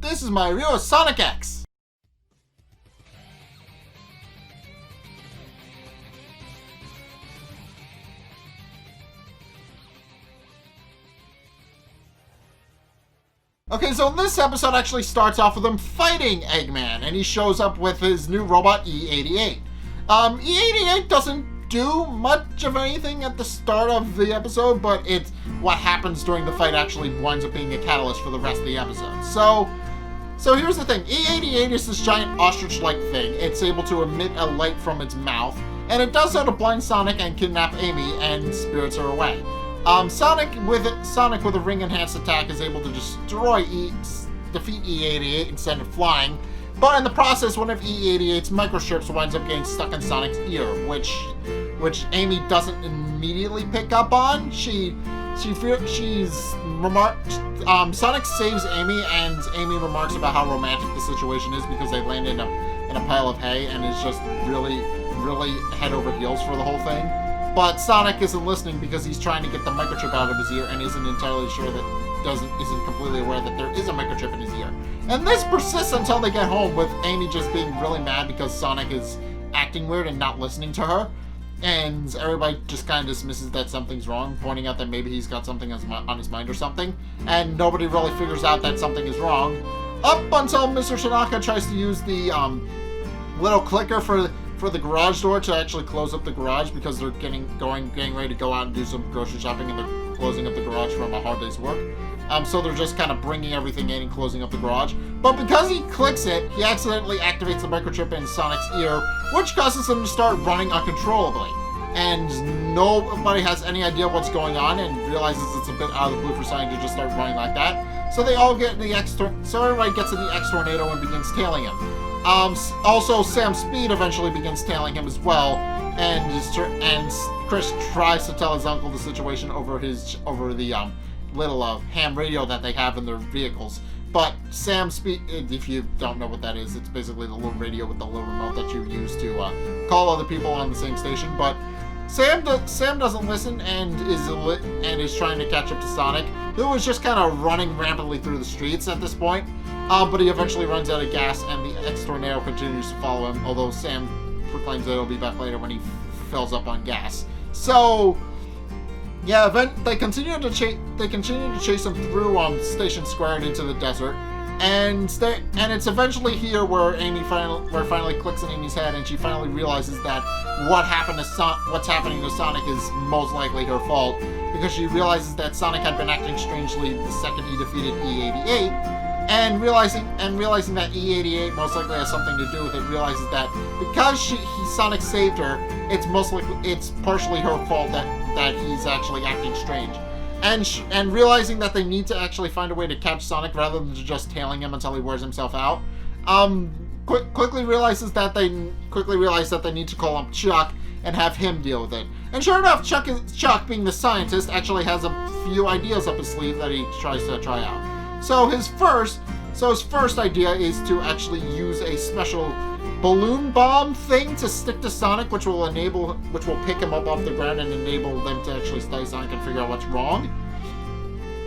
This is my review of Sonic X. Okay, so this episode actually starts off with him fighting Eggman, and he shows up with his new robot, E88. E88 doesn't do much of anything at the start of the episode, but it's what happens during the fight actually winds up being a catalyst for the rest of the episode. So here's the thing. E88 is this giant ostrich-like thing. It's able to emit a light from its mouth, and it does so to blind Sonic and kidnap Amy and spirits her away. Sonic with a ring-enhanced attack is able to defeat E88 instead of flying, but in the process, one of E88's microchips winds up getting stuck in Sonic's ear, which Amy doesn't immediately pick up on. Sonic saves Amy, and Amy remarks about how romantic the situation is because they land in a pile of hay and is just really, really head over heels for the whole thing. But Sonic isn't listening because he's trying to get the microchip out of his ear and isn't entirely sure isn't completely aware that there is a microchip in his ear. And this persists until they get home, with Amy just being really mad because Sonic is acting weird and not listening to her. And everybody just kind of dismisses that something's wrong, pointing out that maybe he's got something on his mind or something. And nobody really figures out that something is wrong. Up until Mr. Tanaka tries to use the little clicker for the garage door to actually close up the garage because they're getting ready to go out and do some grocery shopping, and they're closing up the garage from a hard day's work. So they're just kind of bringing everything in and closing up the garage. But because he clicks it, he accidentally activates the microchip in Sonic's ear, which causes him to start running uncontrollably. And nobody has any idea what's going on and realizes it's a bit out of the blue for Sonic to just start running like that. So they all get in the everybody gets in the X-Tornado and begins tailing him. Also, Sam Speed eventually begins tailing him as well, and Chris tries to tell his uncle the situation over the little ham radio that they have in their vehicles. But Sam Speed, if you don't know what that is, it's basically the little radio with the little remote that you use to call other people on the same station. But Sam doesn't listen and is trying to catch up to Sonic, who is just kind of running rampantly through the streets at this point. But he eventually runs out of gas, and the X-Tornado continues to follow him, although Sam proclaims that he'll be back later when he fills up on gas. So, yeah, they continue to chase him through Station Square and into the desert, and it's eventually here where finally clicks in Amy's head, and she finally realizes that what's happening to Sonic is most likely her fault, because she realizes that Sonic had been acting strangely the second he defeated E88. And realizing that E88 most likely has something to do with it, realizes that because Sonic saved her, it's partially her fault that he's actually acting strange. And realizing that they need to actually find a way to catch Sonic rather than just tailing him until he wears himself out. Quickly realize that they need to call up Chuck and have him deal with it. And sure enough, Chuck, being the scientist, actually has a few ideas up his sleeve that he tries to try out. So his first idea is to actually use a special balloon bomb thing to stick to Sonic, which will pick him up off the ground and enable them to actually study Sonic and figure out what's wrong.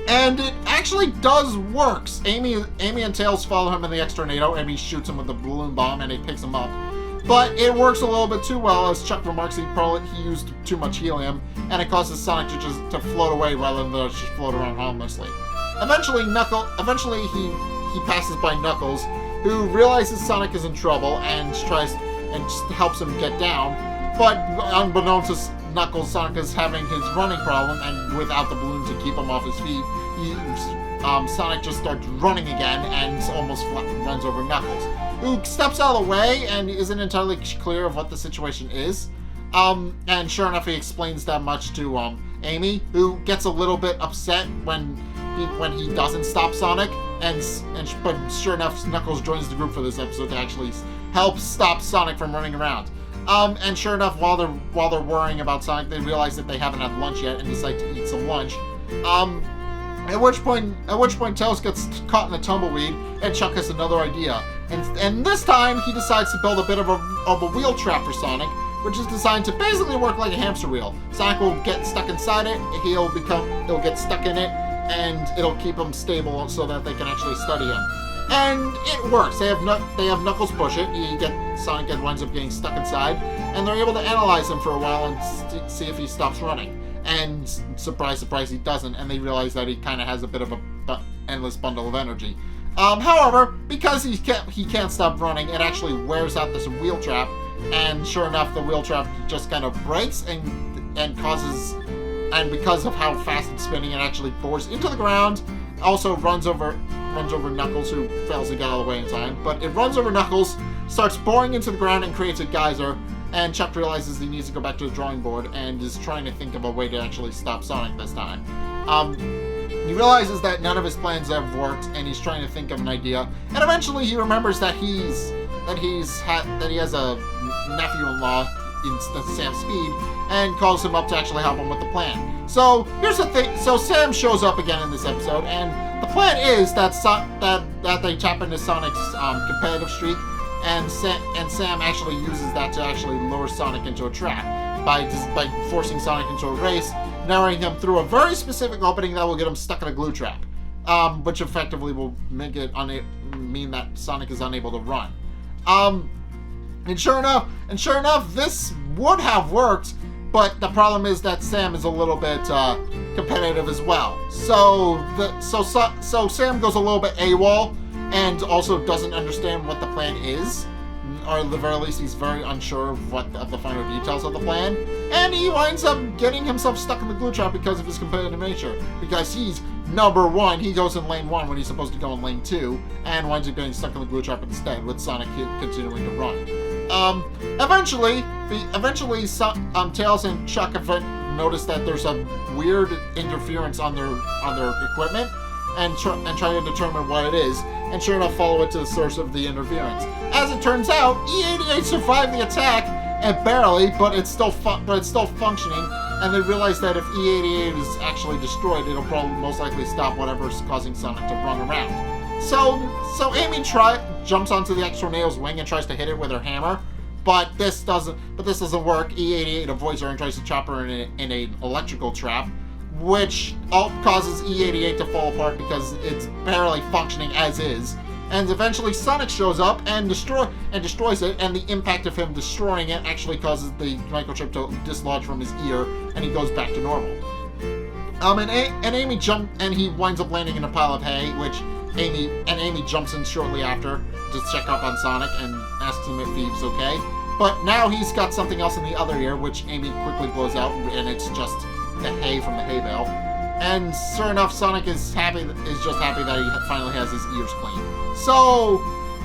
And it actually does works. Amy and Tails follow him in the X-Tornado, and he shoots him with the balloon bomb, and he picks him up. But it works a little bit too well, as Chuck remarks he used too much helium, and it causes Sonic to float away rather than just float around harmlessly. Eventually he passes by Knuckles, who realizes Sonic is in trouble and helps him get down. But unbeknownst to Knuckles, Sonic is having his running problem, and without the balloon to keep him off his feet, Sonic just starts running again and almost runs over Knuckles, who steps out of the way and isn't entirely clear of what the situation is. And sure enough, he explains that much to Amy, who gets a little bit upset when he doesn't stop Sonic, but sure enough, Knuckles joins the group for this episode to actually help stop Sonic from running around. And sure enough, while they're worrying about Sonic, they realize that they haven't had lunch yet and decide to eat some lunch. At which point Tails gets caught in a tumbleweed, and Chuck has another idea. And this time, he decides to build a bit of a wheel trap for Sonic, which is designed to basically work like a hamster wheel. Sonic will get stuck inside it, he'll get stuck in it, and it'll keep him stable so that they can actually study him. And it works. They have Knuckles push it. Sonic winds up getting stuck inside, and they're able to analyze him for a while and see if he stops running. And surprise, surprise, he doesn't. And they realize that he kind of has a bit of a endless bundle of energy. However, because he can't stop running, it actually wears out this wheel trap. And sure enough, the wheel trap just kind of breaks and causes. And because of how fast it's spinning, it actually bores into the ground. Also runs over Knuckles, who fails to get out of the way in time. But it runs over Knuckles, starts boring into the ground, and creates a geyser. And Chuck realizes he needs to go back to the drawing board and is trying to think of a way to actually stop Sonic this time. He realizes that none of his plans have worked, and he's trying to think of an idea. And eventually, he remembers that he has a nephew-in-law in Sam Speed, and calls him up to actually help him with the plan. So here's the thing. So Sam shows up again in this episode, and the plan is that they tap into Sonic's competitive streak, and Sam actually uses that to actually lure Sonic into a trap by forcing Sonic into a race, narrowing him through a very specific opening that will get him stuck in a glue trap, which effectively will make it mean that Sonic is unable to run. And sure enough, this would have worked, but the problem is that Sam is a little bit competitive as well. So Sam goes a little bit AWOL and also doesn't understand what the plan is, or at the very least, he's very unsure of the finer details of the plan, and he winds up getting himself stuck in the glue trap because of his competitive nature. Because he's number one, he goes in lane 1 when he's supposed to go in lane 2, and winds up getting stuck in the glue trap instead, with Sonic continuing to run. Eventually, Tails and Chuck notice that there's a weird interference on their equipment, and try to determine what it is, and sure enough follow it to the source of the interference. As it turns out, E88 survived the attack, and barely, but it's still functioning, and they realize that if E88 is actually destroyed, it'll probably most likely stop whatever's causing Sonic to run around. So Amy jumps onto the ex-Tornado's wing and tries to hit it with her hammer, but this doesn't work. E88 avoids her and tries to chop her in an electrical trap, which causes E88 to fall apart because it's barely functioning as is. And eventually Sonic shows up and destroys it, and the impact of him destroying it actually causes the microchip to dislodge from his ear, and he goes back to normal. And he winds up landing in a pile of hay, which Amy jumps in shortly after to check up on Sonic and asks him if he's okay. But now he's got something else in the other ear, which Amy quickly blows out, and it's just the hay from the hay bale. And sure enough, Sonic is just happy that he finally has his ears clean. So,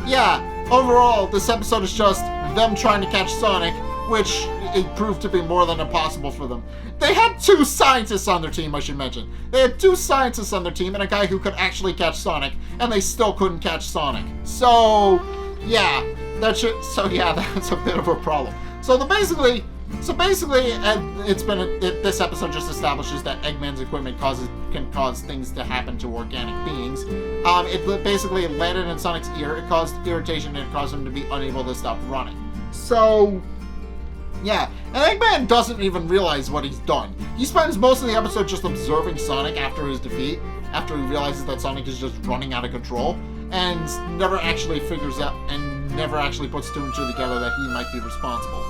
yeah, overall, this episode is just them trying to catch Sonic, which it proved to be more than impossible for them. They had 2 scientists on their team, I should mention. They had 2 scientists on their team and a guy who could actually catch Sonic, and they still couldn't catch Sonic. So, yeah, that's a bit of a problem. This episode just establishes that Eggman's equipment can cause things to happen to organic beings. It basically landed in Sonic's ear, it caused irritation, and it caused him to be unable to stop running. So, yeah, and Eggman doesn't even realize what he's done. He spends most of the episode just observing Sonic after his defeat, after he realizes that Sonic is just running out of control, and never actually figures out and never actually puts 2 and 2 together that he might be responsible.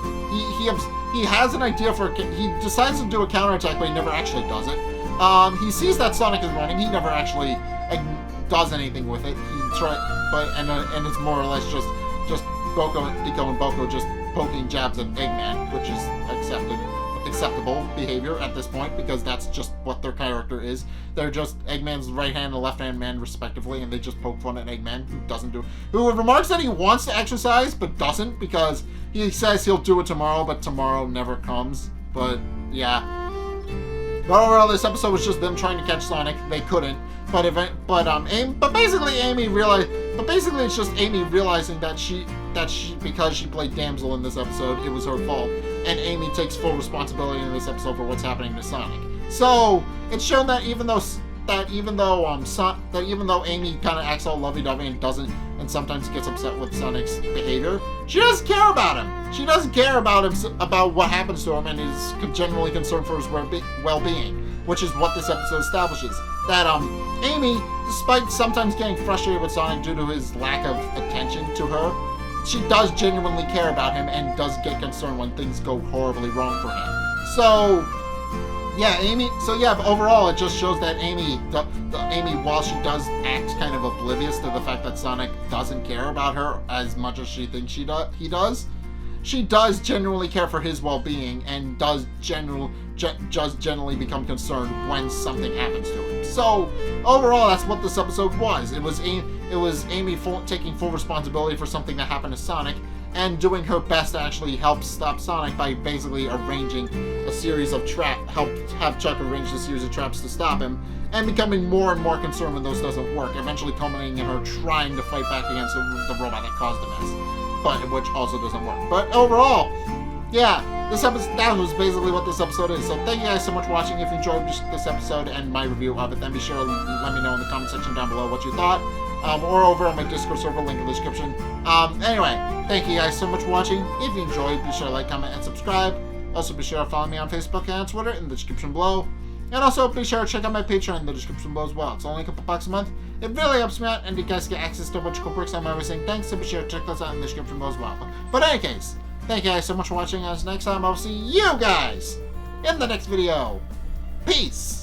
He has an idea he decides to do a counterattack, but he never actually does it. He sees that Sonic is running. He never actually does anything with it. And it's more or less just Pico and Boko just poking jabs at Eggman, which is acceptable behavior at this point, because that's just what their character is. They're just Eggman's right hand and left hand man respectively, and they just poke fun at Eggman, who remarks that he wants to exercise but doesn't, because he says he'll do it tomorrow, but tomorrow never comes. But yeah. But overall, this episode was just them trying to catch Sonic. They couldn't. But basically it's just Amy realizing that because she played Damsel in this episode, it was her fault, and Amy takes full responsibility in this episode for what's happening to Sonic. So it's shown that even though Amy kind of acts all lovey-dovey and sometimes gets upset with Sonic's behavior, she doesn't care about him. She doesn't care about what happens to him, and is genuinely concerned for his well-being, which is what this episode establishes. That Amy despite sometimes getting frustrated with Sonic due to his lack of attention to her, she does genuinely care about him and does get concerned when things go horribly wrong for him. So, yeah, Amy. So yeah, but overall, it just shows that Amy, Amy, while she does act kind of oblivious to the fact that Sonic doesn't care about her as much as she thinks he does, she does genuinely care for his well-being and does just generally become concerned when something happens to him. So overall, that's what this episode was. It was Amy taking full responsibility for something that happened to Sonic, and doing her best to actually help stop Sonic by basically arranging a series of have Chuck arrange a series of traps to stop him, and becoming more and more concerned when those doesn't work, eventually culminating in her trying to fight back against the robot that caused the mess, but which also doesn't work. But overall, yeah, that was basically what this episode is. So thank you guys so much for watching. If you enjoyed this episode and my review of it, then be sure to let me know in the comment section down below what you thought. Or over on my Discord server, link in the description. Anyway, thank you guys so much for watching. If you enjoyed, be sure to like, comment, and subscribe. Also, be sure to follow me on Facebook and Twitter in the description below. And also, be sure to check out my Patreon in the description below as well. It's only a couple bucks a month. It really helps me out, and you guys get access to a bunch of cool perks on everything. Thanks, so be sure to check those out in the description below as well. But in any case, thank you guys so much for watching. As next time, I'll see you guys in the next video. Peace!